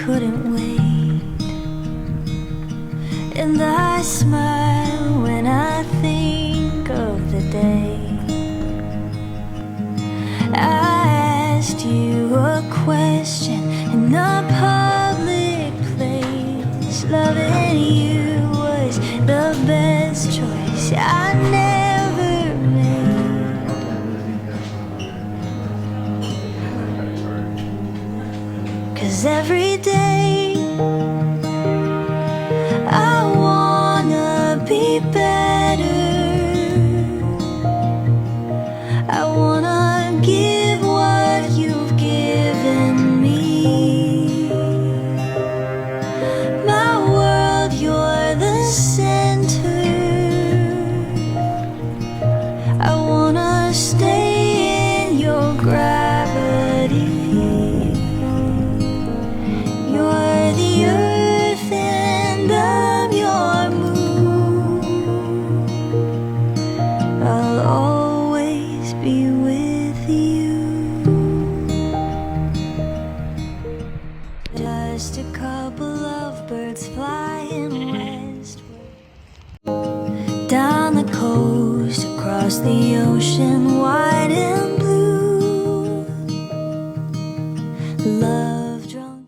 couldn't wait, and I smile when I think of the day I asked you a question in a public place. Loving you was the best choice I never made. 'Cause every day I wanna be better. I wanna give what you've given me. My world, you're the center. I wanna stay in your gravity. You're the earth and I'm your moon. I'll always be with you. Just a couple of birds flying westward, down the coast, across the ocean, wide and blue. Love drunk.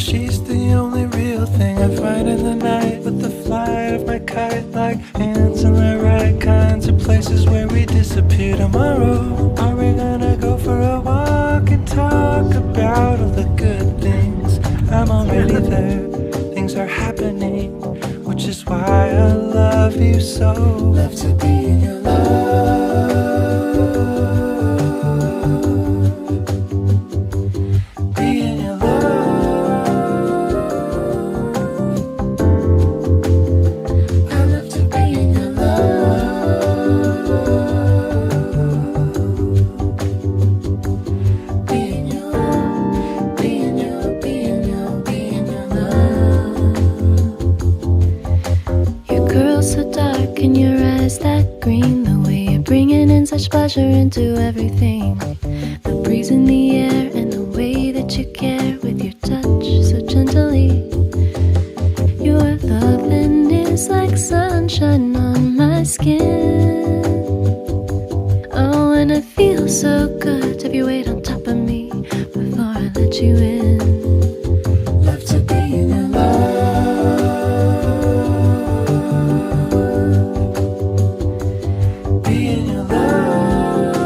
she's the only real thing I find in the night. With the flight of my kite, like hands in the right kinds of places where we disappear tomorrow. Are we gonna go for a walk and talk about all the good things? I'm already there, things are happening, which is why I love you so. Love to be in your love. Be in your love. I love to be in your love. Be in your love. Be in your, be in your, be in your love. Your girl's so dark and your eyes that green. The way you're bringing in such pleasure into everything. The breeze in the air and the way that you care with your touch so gently. Your loving is like sunshine on my skin. Oh, and it feels so good to have you wait on top of me before I let you in. Love to be in your love. Be in your love.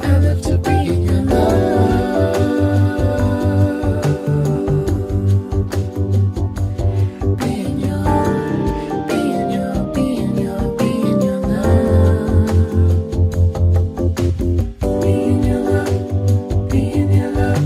I love to be in your love. Be in your, be in your, be in your, be in your love. Be in your love. Be in your love.